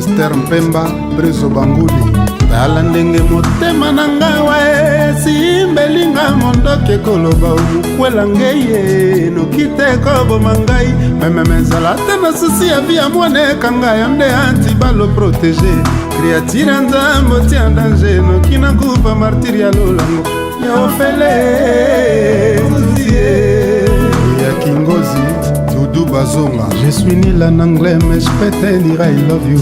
Esther Mpemba, Prezo Banguli. Tala ndenge motema na ngawa simbelinga mondoke koloba ukwela ngeye nokite koboma ngai mememezala te na susi ya vi ya mwane kanga yo nde anti balo protege kriatire nzambo tia danger noki na kufa martiri ya lolango ya ofele ya kingozi Dudu Bazonga. Je suis nul en anglais mais je peux te dire I love you.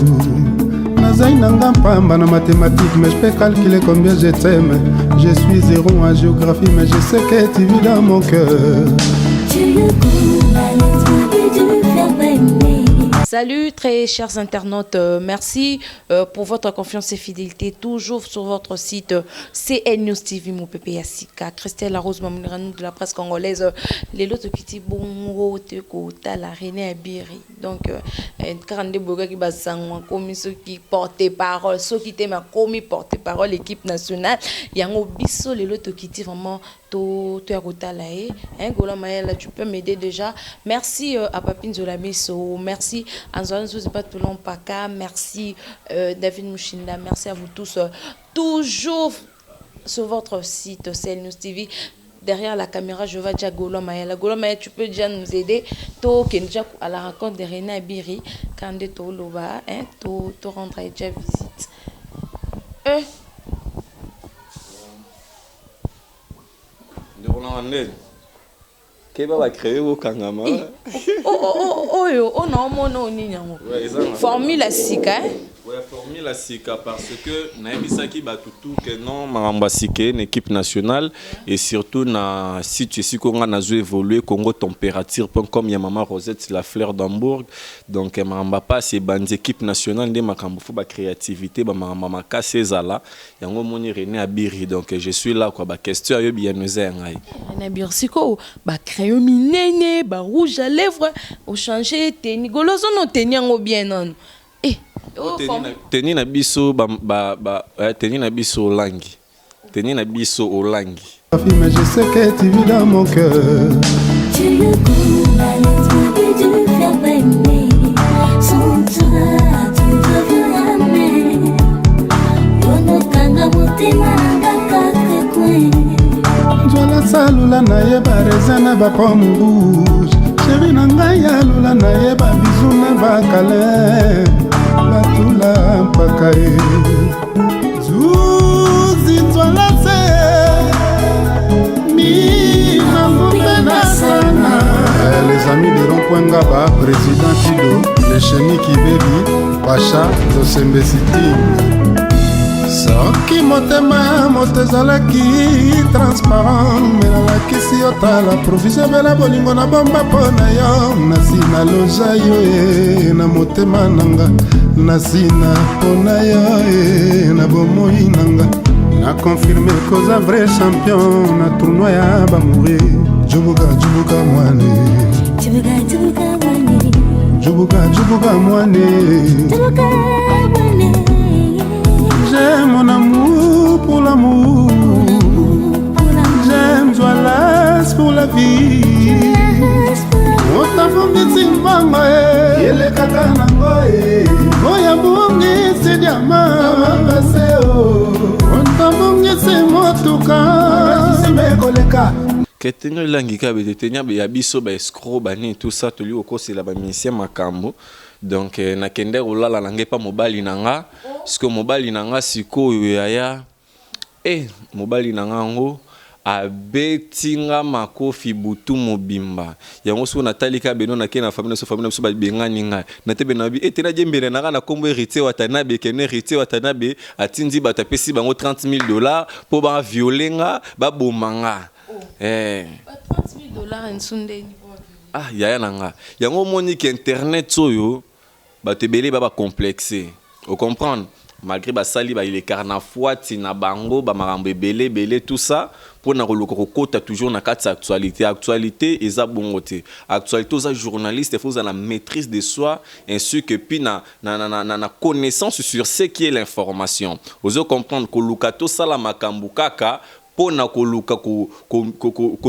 Nazaï nanga pamba na mathématiques mais je peux calculer combien je t'aime. Je suis zéro en géographie mais je sais que tu vis dans mon cœur. Salut très chers internautes, merci pour votre confiance et fidélité toujours sur votre site CN News TV, mon pépé Yassika, Christelle Larose Mamouniranou de la presse congolaise, les lots qui bongo te kota la René Abiri. Donc, un 42 boga qui basang comme ceux qui portent parole, ceux qui t'aiment comme porte parole l'équipe nationale. Il y a un bisso les lots qui vraiment to kota là hein Gola Maël, tu peux m'aider déjà. Merci à Papine Zolamiso, merci Antoine Zouzipatulon Paka, merci David Mouchinda, merci à vous tous. Toujours sur votre site CN News TV. Derrière la caméra, je vais dire Golo Maël. Golo Maël, tu peux déjà nous aider. To Kenja à la rencontre de René Abiri, quand de to Loba, hein, to rendre déjà visite. De Roland Keba va créer au Kangama. Oh non, mon niño. Formule sika. Ouais, formule sika parce que naebisaki batutu que non maramba sike une équipe nationale et surtout na situation qu'on a évolué Congo température.com ya maman Rosette la fleur d'Hambourg donc maramba pas c'est ban équipe nationale de makambo fo ba créativité ba maramba makase zala yango moni René Abiri donc je suis là quoi ba question yo bien nous ngai. René Abiri siko ba crayon minene ba rouge à lèvres au changer tenni golozo no tenni ngo bien non. Teni na biso teni na biso langi. Teni na biso au langi. Mais je sais que tu vis dans mon cœur. Tu le connais, tu veux faire baigner. Sans toi, tu deviens amé. Yono kanga mutima ngaka kekwe. Jola salula na yeba rezana ba pomme rouge. Chéri na ngai ya lula na yeba bisou na ba kale. Batula pakae Zuzi nzwala se Mi mamupena sana. Les amis de Rond-Point Ngaba, président Kido, le chéni qui baby, Pacha, Dosembe City. Soki motema motezalaki transparent melalakisi yotala provision bela bolingo na bomba pona yo nasina loja yo na motema nanga nasina pona yo na bomoi nanga na confirmer koza vrai champion na tournoi ya bamourir Jubuga mwane Jubuga mwane J'aime mon amour pour l'amour. J'aime Joalas pour la vie. Ota bongi simbanga yele kaka nango Oya bongi se diama baseo. Ota bongi se motuka Sime koleka Ketenyo langi ka be tenya be yabiso ba escroc bani tout ça to li okosi la ba ministère makambo. Donc na kende olala nange pa mobali nanga parce que mobali nanga siko yaya mobali nanga ngo abetinga makofi butu mobimba yango so natalika beno na ke na famille so ba bengani nga na tebe na bi etena jembele nanga na kombo héritier watanabe kene héritier watanabe atindi batapesi bango $30,000 pour ba violenga ba bomanga $30,000 en sunde yaya nanga yango moni ke internet soyo batebele baba complexé au comprendre malgré basali ba il est carnafoiti na bango ba marambo belé tout ça pour na kolokota toujours na kati actualité eza bongote actualité aux journalistes il faut la maîtrise de soi ainsi que puis na connaissance sur ce qui est l'information vous comprendre que lukato sala makambu kaka pour na koluka ko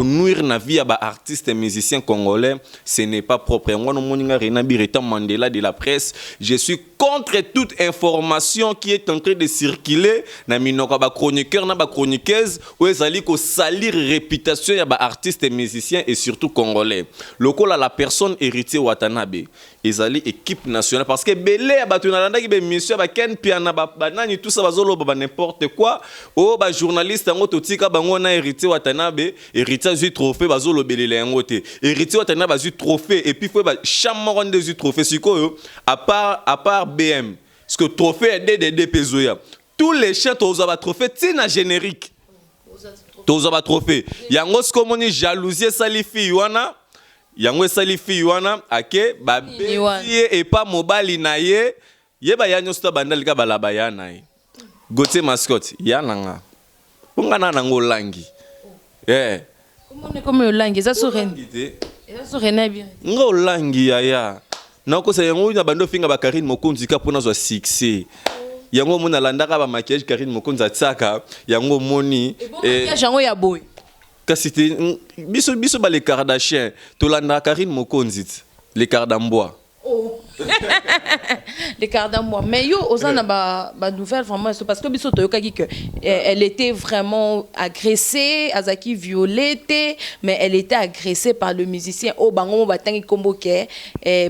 nuire na vie ba artistes et musiciens congolais, ce n'est pas propre. Moi non moninga Rena Bireta Mandela de la presse, je suis contre toute information qui est en train de circuler na minoka ba chroniqueur na ba chroniqueuse ou ezali ko salir réputation ya ba artistes et musiciens et surtout congolais. Lokola la personne héritier Watanabe ezali équipe nationale parce que belé ya batu na landa ki be mission ba ken piana ba nani tout ça bazolo ba n'importe quoi o ba journaliste ngo totika bango na héritier Watanabe héritier zu trophée bazolo belele yango te héritier Watanabe zu trophée et puis faut ba chamon de zu trophée sikoyo à part BM parce que trophée est DDD pezoya tous les chants tous ba trophée tina générique tous ba trophée yango skomoni jalousie salifi wana yango salifi wana ake ba betiye et pas mobali na ye ba yanyo sta bandali ka balaba ya na ye Gauthier Mascotte yananga ungana nango langi comment langi ça sourene ça sourene bien ngo langi ya nako sa yango na bando finga ba Karine Mokonzi ka pona zo succès yango mona landaka ba maquillage Karine Mokonzi atsaka yango moni yango ya boy kasi biso ba les Kardashian to landa Karine Mokonzi les Kardambois les Kardambois mais yo osana ba nouvelle vraiment parce que biso to yokaki que elle était vraiment agressée azaki violée mais elle était agressée par le musicien au bango batangi kombo ke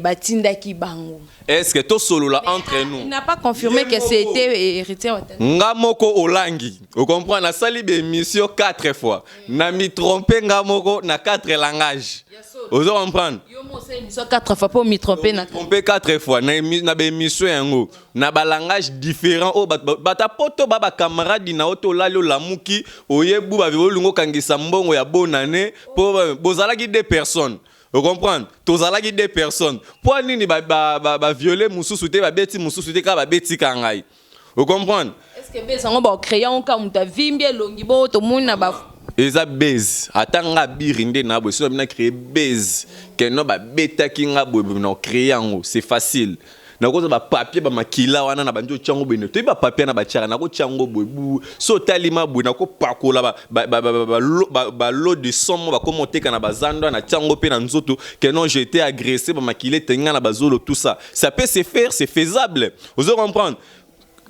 batindaki bango. Est-ce que to solo là entre nous il n'a pas confirmé que c'était héritier Watanabe ngamoko olangi vous comprenez na sali be émission 4 fois na mi tromper ngamoko na 4 langages vous comprendre yo mo c'est émission 4 fois pour mi tromper na tromper 4 fois na be émission yango na ba langage différent o bata poto baba camarade na oto lalo lamuki oyebu ba volungo kangisa mbongo ya bonane pour bozalaki 2 personnes. Vous comprenez? Tozalaki 2 personnes. Pour nini ba violer mususu te ba beti mususu te ka ba beti kangai. Vous comprenez? Est-ce que besango ba créer un cas muta vimbie longi bo to muna ba eza base atanga birinde na bo so bina créer base que no ba betaki nga bo na créer yango c'est facile. Na koza ba papier ba makila wana na banjo tchango bene to ba papier na ba tchara na ko tchango bobu so talima bo na ko pakola ba lot de somme ba commenter kana bazando na tchango pe na nzoto que non j'ai été agressé ba makile tenga na bazolo tout ça ça peut se faire c'est faisable vous comprendre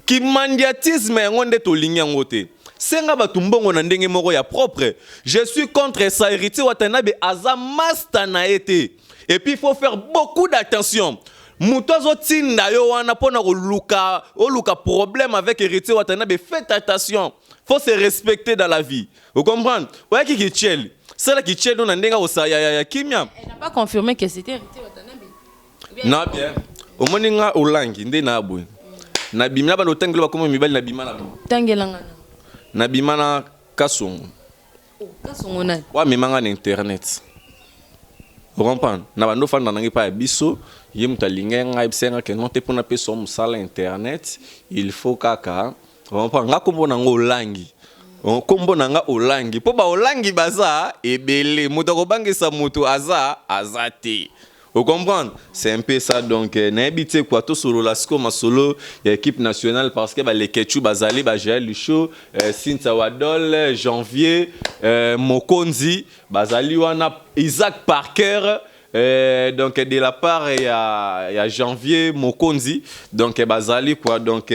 ki mandiatisme ngonde to linya ngote senga batu mbongo na ndenge moko ya propre je suis contre ça héritier Watanabe aza master na été et puis il faut faire beaucoup d'attention. Mutozo tinda yo wana pona ko luka problème avec héritier Watanabe faites attention faut se respecter dans la vie vous comprenez ouais qui tchel c'est là qui tchel on ndenga ya kimia elle n'a pas confirmé que c'était héritier Watanabe na bien au moninga olangi nde na boy na bimina ba lotangelo ba komo mibali na bimana tangelanga na bimana kasongo kasongo na wa memanga na internet vous comprenez na bando fanda nangi pa biso yemta lingenga ibsenga ke non te pona pe so musala internet il faut kaka vous comprenez nga kombo nango olangi kombo nanga olangi po ba olangi baza ebele muto ko bangisa muto azate. Vous comprenez? C'est un peu ça donc n'habitez quoi tout solo la sco solo équipe nationale parce que les Ketchu bazali gérer le show Sinta Wadol Janvier Mokonzi bazali wana Isaac Parker donc de la part il y a Janvier Mokonzi donc bazali quoi donc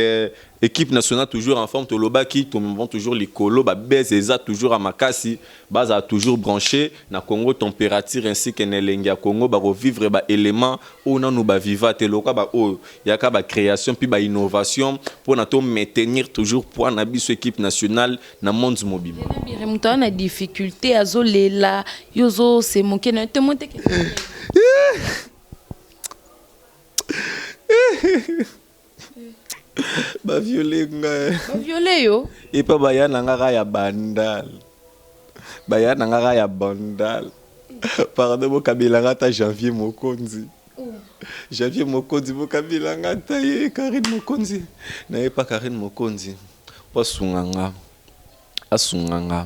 équipe nationale toujours en forme tolobaki tout vont toujours les colo ba bezeza toujours à makasi baza toujours branché na Congo température ainsi que nelengia Congo ba revivre ba élément on nous ba vivate loka ba o yaka ba création puis ba innovation pour na to maintenir toujours point na biso équipe nationale na monde mobile na na difficulté azolela yozo c'est mon qui ne te monte que ba violer yo et pas bayana ngaka ya bandal bayana ngaka ya bandal pardon mo kabila ngata Janvier Mokonzi Janvier Mokonzi mo kabila ngata ye Karine Mokonzi na ye pas Karine Mokonzi pasunganga asunganga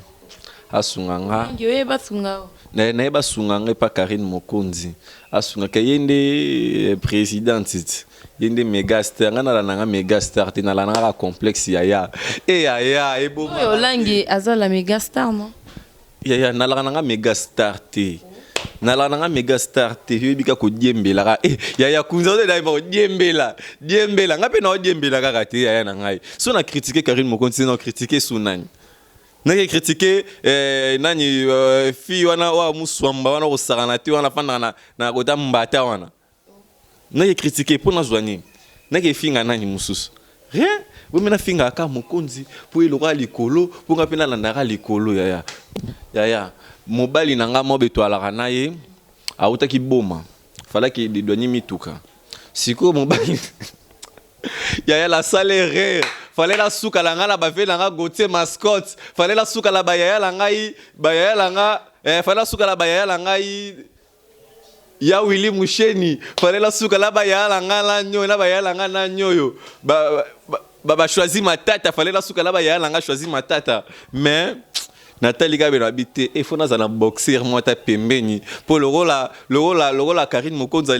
yo e basungao nayeba sunga pa Karine Mokonzi asunga kayende présidente yende megastar ngana la nanga megastar te na la nanga complexe yaya yaya e bo Olangi azala megastar non yaya na la nanga megastar te na la nanga megastar te yebika ko diembela ka yaya kunza de dai ba diembela ngape na diembela ka te yaya na ngai so na critiquer Karine Mokonzi na critiquer Sunani na critiquer nani fi wana wa muswamba wana osarana te wana fanda na kota mbata wana na critiquer pour na joani na finga nani mususu rien vous mena finga aka Mokonzi pour ilora likolo pour ngapena landara likolo yaya mobali nanga mobeto alaka na ye autaki boma fala ki didwani mituka siko mobali yaya la salaire fallait la souka la ngala ba la gote mascotte fallait la souka la bayaya la ngai bayaya la nga fallait la souka la bayaya la ngai ya Willy Musheni fallait la souka la bayaya la ngala nyo na bayaya la ngana nyoyo ba choisi matata fallait la souka la bayaya la nga choisi matata mais Nathalie Gabe habité et faut na za boxer moi ta pembeni pour le rôle Karine Mokonzi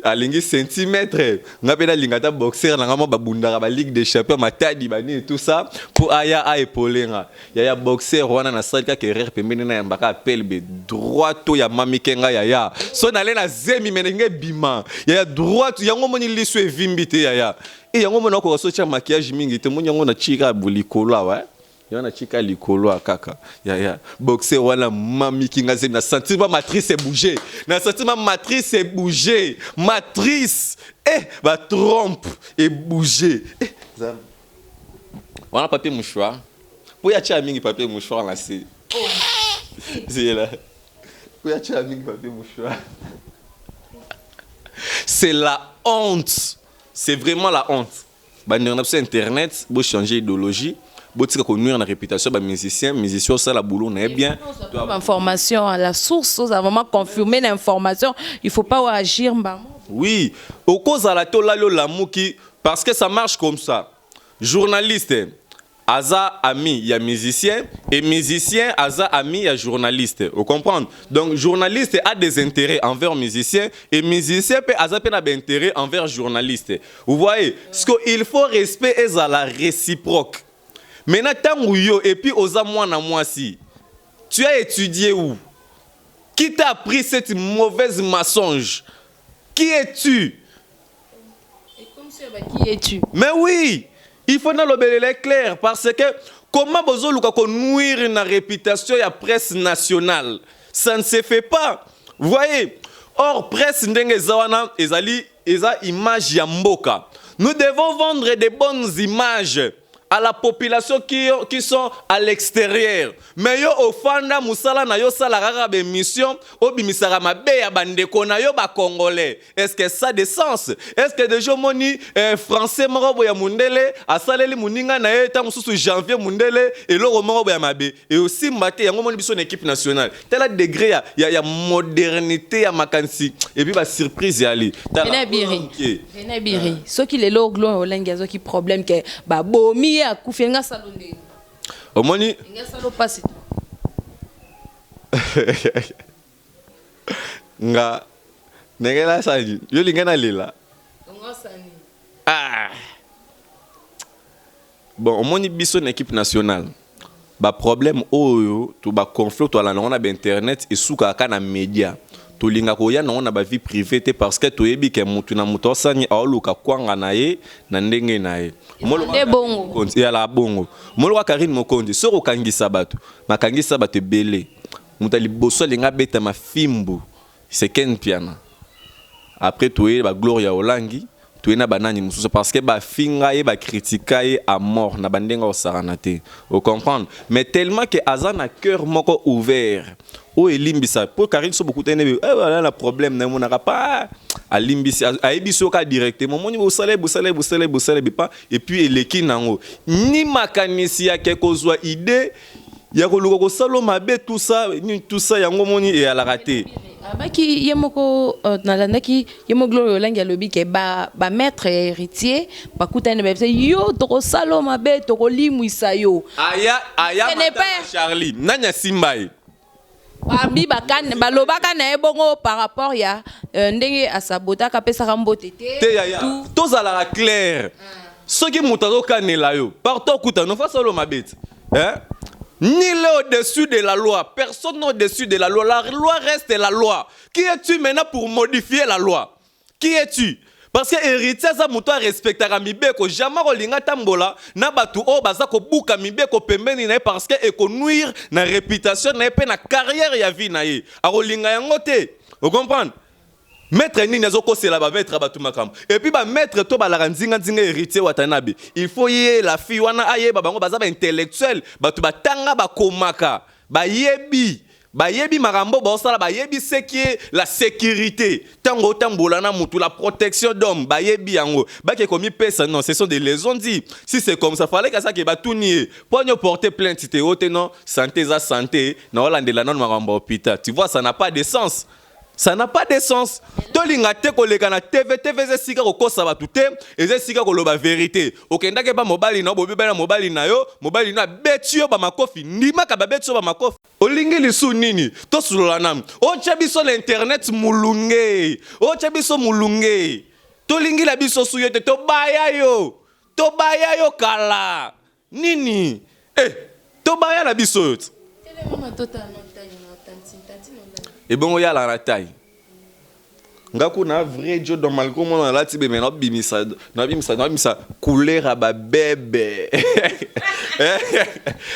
alingi centimètre ngapena lingata boxer na ngamo babundaka ba Ligue des Champions matadi bani tout ça pour aya a epolenga ya boxer wana na salika carrière pembeni na mbaka appel be droito ya mamikenga ya so na lena zemi menenge bima ya droite yango moni liso evimbite ya et yango mona ko so tia maquillage mingi te moni yango na chika bulikolo wa yana chika likolo kaka boxer wala mami kinga ze na sentiment matrice est bougé na sentiment matrice est bougé matrice ba trompe et bougé on a papier mouchoir pour ya tia mingi papier mouchoir là c'est là pour ya tia mingi papier mouchoir c'est la honte c'est vraiment la honte ba on a sur internet pour changer idéologie botika ko nuire na réputation ba musicien ça la boulot n'est bien information à la source ça vraiment confirmer l'information il faut pas agir oui au cause à la tola lo lamuki parce que ça marche comme ça journaliste aza ami ya musicien et musicien aza ami ya journaliste vous comprenez donc journaliste a des intérêts envers musicien et musicien peut aza pe na intérêt envers journaliste vous voyez ce qu'il faut respect est à la réciproque. Maintenant, et puis aux mwana mwasi, tu as étudié où? Qui t'a appris cette mauvaise mensonge? Qui es-tu? Qui es-tu? Mais oui, il faut le clair parce que comment bozo luka ko nuire na réputation de la presse nationale? Ça ne se fait pas. Vous voyez? Or, presse ndenge zawana ezali eza image ya mboka. Nous devons vendre des bonnes images à la population qui sont à l'extérieur. Mais yo ofanda musala na yo sala kaka be mission obimisaka mabe ya bandeko na yo ba congolais. Est-ce que ça a des sens? Est-ce que des gens moni français moko ya mundele asaleli muninga na ye ta mususu janvier mundele et loko moko ya mabe et aussi mbate yango moni biso na équipe nationale. Tel degré ya modernité ya makansi et puis ba surprise ya li. René Biri. Ce qui les loglo olengazo qui problème que ba bomi ya kufenga salonde. Omoni ngasalo pasi. Nga negela sani yo lingana lela. Ngasani. Bon, omoni biso na équipe nationale. Ba problème oyo to ba conflit to la na internet et souka ka na média. To linga ko ya na ba vie privée te parce que to yebi ke mutu na mutu sani aoluka kwanga na ye na ndenge na ye. Bongo. Ya la bongo. Molo wa Karine Mokonzi soko kangisa bato. Makangisa bato belé. Mutali boso linga beta ma fimbu. C'est Ken Piana. Après to ye ba Gloria Olangi, to ye na banani mususu parce que ba finga ye ba critica ye à mort na bandenga osaranate. Vous comprenez? Mais tellement que azana cœur moko ouvert. Oh elimbisa pour Karine so beaucoup tene voilà le problème na monaka pas a limbisa a ebisoka directement moni bo salé pas et puis eleki nango ni makanisi ya kekozwa idée ya koluka ko salo mabe tout ça yango moni et à la raté abaki yemoko nalandaki yemoglo yolangi alobi ke ba maître héritier bakutane ba yo to salo mabe to limwisa yo aya Charlie nanya simbai Bambi bakane balobaka na ebongo par rapport ya ndenge asabota kapesa rambote te ya tous à la claire ceux qui moutaro kanela yo partout kuta no fa solo mabete hein nul au-dessus de la loi personne au-dessus de la loi reste la loi qui es-tu maintenant pour modifier la loi qui es-tu parce que héritier za muto respectera mibeko jamais kolinga tambola na batu o baza ko buka mibeko pembeni na parce que e ko nuire na réputation na pe na carrière ya vie na ye a kolinga yango te vous comprenez maître ni nazo ko c'est la ba maître batu makam et puis ba maître to ba la nzinga nzinga héritier watanabe il faut y la fille wana aye ba bango baza ba intellectuel batu batanga ba komaka ba yebi bayebi marambo bosala bayebi ce qui est la sécurité tango tambola na mutu la protection d'homme bayebi yango bake komi pesa non ce sont des lésions dit si c'est comme ça fallait que ça ke batuni pour nous porter plainte te ote non santé za santé na olandela non marambo hôpital tu vois ça n'a pas de sens. Ça n'a pas de sens. Tolinga te koleka na TV ze sika ko kosa batu te eze sika ko loba vérité. Okenda ke ba mobali na bobi ba na mobali na yo, mobali na betio ba makofi, ndima ka ba betio ba makofi. Olingi lisu nini? To sulola nam. O chabiso l'internet mulunge. O chabiso mulunge. Tolingi la biso suyo te to baya yo. To baya yo kala. Nini? To baya la biso yo. Et bon, il y a la taille. Ngaku na vrai Joe dans malgré mon la tibe mais bimisa couleur à ba bébé.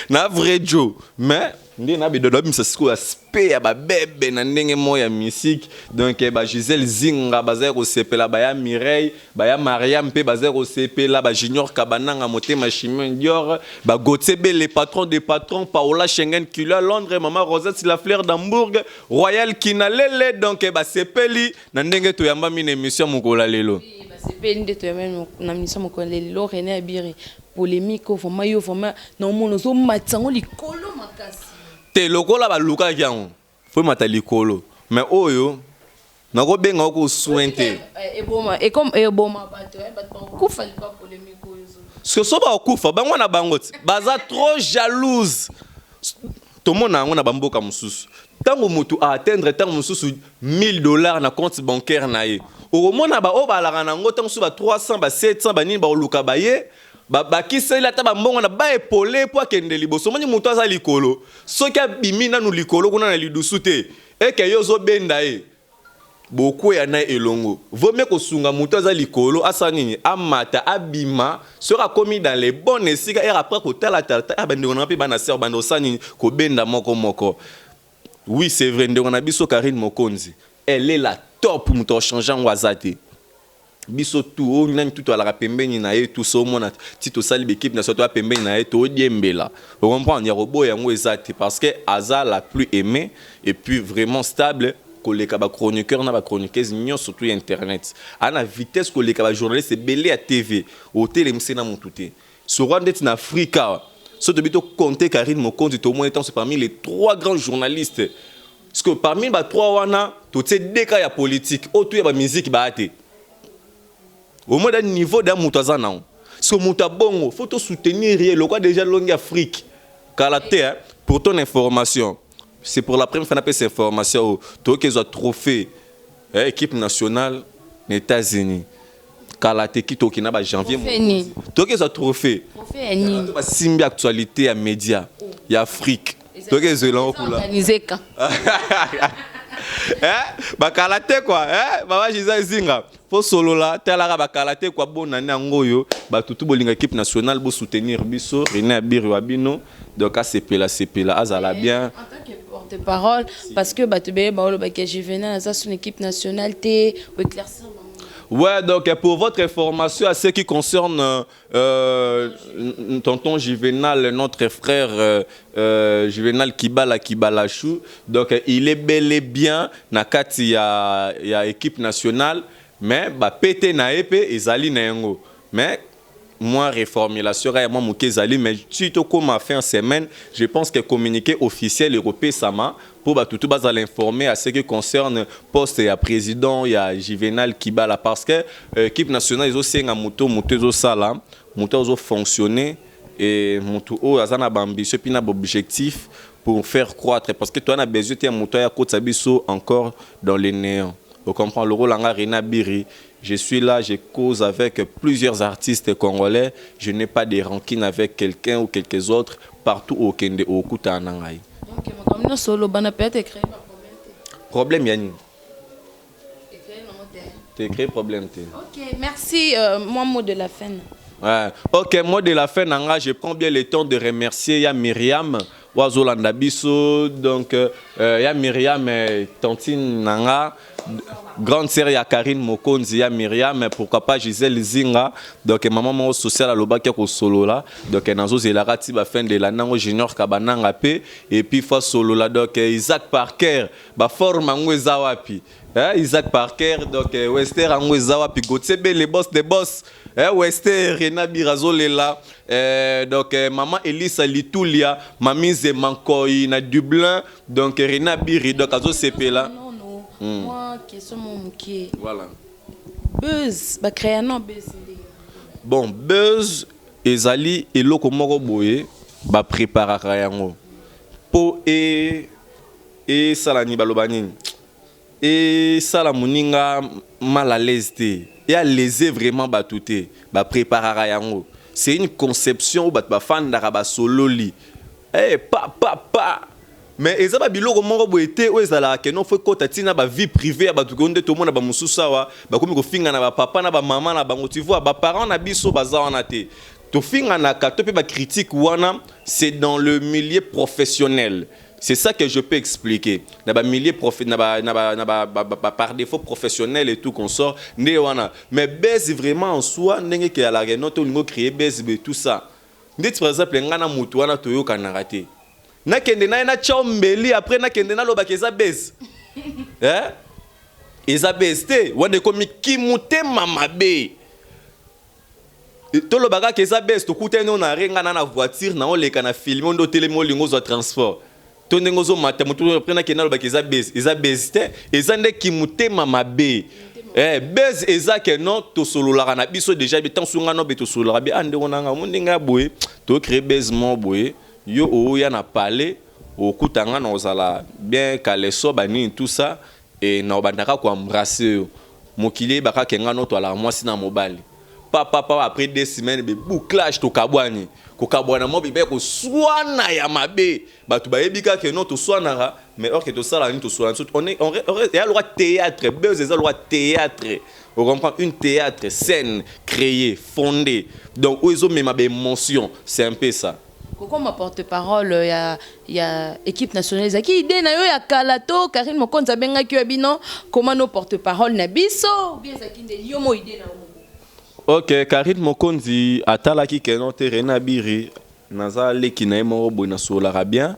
Na vrai Joe mais ndi na bido bimisa siko aspect à ba bébé na ndenge moya musique donc ba Gisèle Zinga baza ko sepela ba ya Mireille ba ya Mariam pe baza ko sepela ba Junior Kabananga motema Chimène Dior ba Gotebe les patrons des patrons Paola Schengen Kula Londres Maman Rosette la fleur d'Hambourg Royal Kinalele donc ba sepeli na ndenge to yamba mine émission mukola lelo ba sepeli nde to yamba na émission mukola lelo René Abiri polémique au format yo format na mono zo matsango likolo makasi te lokola ba luka kyango faut mata likolo mais oyo nako benga ko sointe et comme eboma bato kufa lipa polémique oyo ce so ba kufa bango na bango baza trop jalouse to mona ngo na bamboka mususu tango mutu a atteindre tango mususu $1000 na compte bancaire na ye o mona ba o ba la na ngo tango su ba 300 ba 700 ba nini ba luka ba ye ba kisela ta ba mbongo na ba epolé po akende liboso moni mutu aza likolo soki abimi nanu likolo kuna na lidusu te eke yo zo benda ye beaucoup ya na elongo vaut ko sunga mutu aza likolo asa nini amata abima sera commis dans les bonnes esika et après ko tala abandeko na pe bana sœur bando sani ko benda moko oui c'est vrai ndeko na biso Karine Mokonzi elle est la top mutu changeant wazate biso tout on nani tout ala pembeni na ye tout so mona tito sali l'équipe na soto pembeni na ye to diembela vous comprenez ya robo yango ezate parce que Aza la plus aimée et puis vraiment stable koleka ba chroniqueur na ba chroniqueuse nyo surtout internet ana vitesse koleka ba journaliste belé à TV au télé msena mutute so rwanda na Afrika so to bito compter Karine Mokonzi to moins temps c'est parmi les 3 grands journalistes parce que parmi ba 3 wana to te deka ya politique auto ya ba musique ba ate au moins d'un niveau d'un moutazana. Ce moutabongo, faut te soutenir le quoi déjà longue Afrique. Kalaté, hein, pour ton information, c'est pour la première fois qu'on a cette information. Toi qui as trophée, équipe nationale des États-Unis. Kalaté qui toki na ba janvier. Toi qui as trophée. Trophée ni. Toi simbi actualité à médias, il y a Afrique. Toi qui as l'an pour là. Ba kalaté quoi, Baba Gisèle Zinga. Faut solo là, tala ba kalaté quoi bon nani ngoyo, ba tutu bolinga équipe nationale bo soutenir biso, René Abiri Wabino, donc a CPLA azala bien. En tant que porte-parole parce que ba tebe ba lo ba que Juvenal ça son équipe nationale té ou éclaircir. Ouais, donc pour votre information à ce qui concerne tonton Juvenal, notre frère Juvenal Kibala Chou, donc il est bel et bien na kati ya équipe nationale, mais ba pété na épée ezali na yango. Mais moi reformulation moi mukezali mais surtout comme a fait en semaine, je pense que communiqué officiel européen sama pour tout bas l'informer à ce qui concerne poste et à président il y a Juvenal Kibala parce que équipe nationale ils aussi un moto zo sala moto zo fonctionner et moto o azana ba ambition puis na objectif pour faire croître. Parce que toi, on a besoin de moto Kotsabiso encore dans les néants. Vous comprenez, le rôle en Rena Biri. Je suis là, je cause avec plusieurs artistes congolais. Je n'ai pas de rancune avec quelqu'un ou quelques autres partout au Kende, au Koutanangaï. Ok, mais comme solo, on peut être créé problème, Yanni. Tu créé problème. Ok, merci. Moi, mot de la fin. Ouais. Ok, mot de la fin, Nanga, je prends bien le temps de remercier Myriam. Wazolanda Biso, donc ya Myriam Tantine Nanga, grande sœur ya Karine Mokonzi ya Myriam, pourquoi pas Gisèle Zinga, donc maman mo social à l'obaki ko solo là, donc nazo zelaka ti ba fin de la nango junior kabananga pe et puis fa solo là donc Isaac Parker ba forme ngweza wapi. Isaac Parker, donc Wester Angweza wapi Gotsebe les boss des boss. Wester Rena Birazolela, donc maman Elisa Litulia, mamie Zemankoy na Dublin, donc Rena Biri, donc Azo CP là. Non, moi, question mon qui. Voilà. Buzz, bah créer un buzz. Bon, buzz, ezali eloko moko boye, ba préparera yango. Po et salani balobani. Et sala muninga mal à l'aise. Et à léser vraiment batouté, ba préparer yango. C'est une conception où ba fan d'araba solo li. Eh pa. Mais ezaba biloko moko boete o ezala ke non faut ko tatina ba vie privée ba tukonde to mona ba mususa wa ba komi ko finga na ba papa na ba maman na bango tu vois ba parents na biso baza wana te. To finga na ka to pe ba critique wana c'est dans le milieu professionnel. C'est ça que je peux expliquer. Par défaut professionnel et tout qu'on sort. Mais base vraiment en soi, n'est-ce que la réunion to créer base et tout ça. Dites par exemple ngana mutu wana toyo kanarate. Na kende na chombeli après na kende na loba keza base. Eza base te wande komi kimute mamabe. To loba keza base to kutene na renga na voiture na on le kana filmer on do telemo lingo zo transport. Tonengozo matamutu prena kenalo bakeza base eza base te eza nde kimutema mabe base eza ke non to solola na biso déjà bitan sunga no beto solola bi ande onanga mondinga boye to créer base mo boye yo oya na parler okutanga na ozala bien kaleso bani tout ça et na obandaka ko embrasser mokili baka kenga no to ala mwasi na mobali papa après 2 semaines be bouclage to kabwani ko kabwana mo be ko swana ya mabe batu bayebika ke non to swana mais or que to sala ni to swana on est il y a le droit théâtre buzz le droit théâtre on comprend une théâtre scène créée fondée donc ils ont même émotion c'est un peu ça. Comme porte-parole, il y a équipe nationale qui idée na yo ya Kalato, Karine Mokonza benga ki abino, comment nos porte-parole na biso, bien ça qui yo mo idée na. Ok, Karine Mokonzi atalaki kenon Rena Biri naza leki na mo boina solara bien.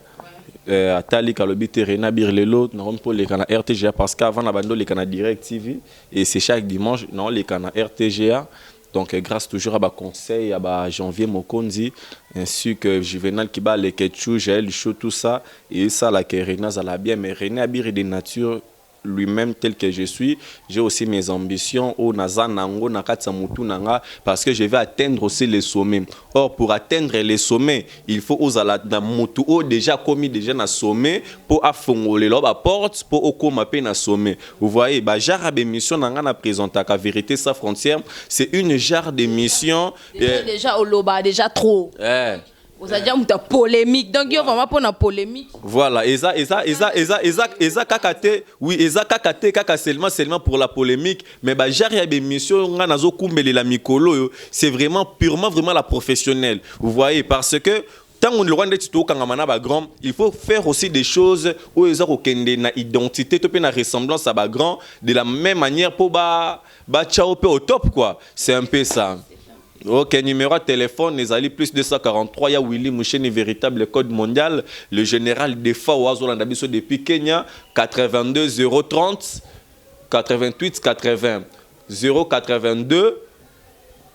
Atali kalobi Rena Biri lelo na rompo le kana RTGA parce qu'avant la bando le kana Direct TV et c'est chaque dimanche non le kana RTGA. Donc grâce toujours à ma conseil à Janvier Mokonzi ainsi que Juvenal Kiba le Ketchou, Jaël Chou tout ça et ça la que Rena zala bien mais Rena Biri de nature lui-même tel que je suis, j'ai aussi mes ambitions au Nazanango Nakatsamutu Nanga parce que je vais atteindre aussi les sommets. Or pour atteindre les sommets, il faut aux Aladamutu déjà commis déjà na sommet pour affongoler la porte pour au coma na sommet. Vous voyez, bah genre d'émission Nanga na présente à vérité sa frontière, c'est une genre d'émission déjà au loba déjà trop. Vous avez dit que polémique, donc il y a vraiment pas de polémique. Voilà, Eza kakate, oui, Eza kakate kaka seulement pour la polémique, mais bah j'arrive à émission nga nazo kumbele la mikolo, c'est vraiment purement la professionnelle. Vous voyez, parce que tant on le rend tout kangamana ba grand, il faut faire aussi des choses où ils ont kende na identité, to pe na ressemblance à ba grand, de la même manière pour ba ciao pe au top quoi. C'est un peu ça. Ok, numéro de téléphone, les alliés plus 243, il y a Willy Mouchen, véritable code mondial, le général des FAO Azolandabiso depuis Kenya, 82 030 88 80 082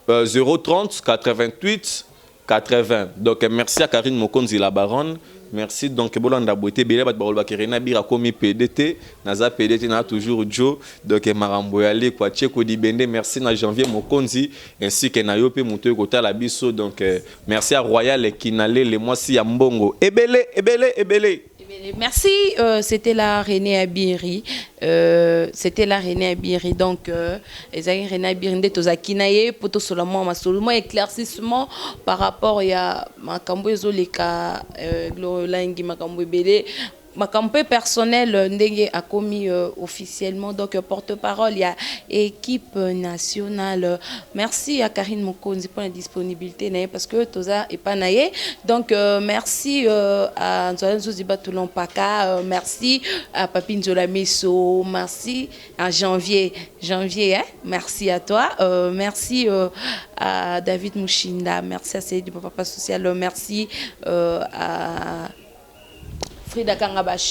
030 88 80. Donc merci à Karine Mokonzi la baronne. Merci donc bolanda beauté belé bat barol bakirena bira komi PDT naza PDT na toujours Joe donc marambo yale kwa Tcheko Dibende merci na Janvier Mokonzi ainsi que na yope muto kota la biso donc merci à Royal Kinale les mois si ya mbongo ebele. Merci, c'était la René Abiri. Donc, René Abiri, Tozakinaye, Poto Solomon, Masolomon, éclaircissement par rapport à Makambo Zoleka, Glolangi, Makambo Bele. Ma campagne personnelle ndenge a commis officiellement donc porte-parole il y a équipe nationale. Merci à Karine Mokonzi pour la disponibilité parce que Toza est pas naïe. Donc merci à Nzolanzo Zibatulon Paka, merci à Papine Zola Messo, merci à Janvier hein? Merci à toi, merci à David Mouchinda, merci à Céline du Papa Social, merci à Frida Kangabacha.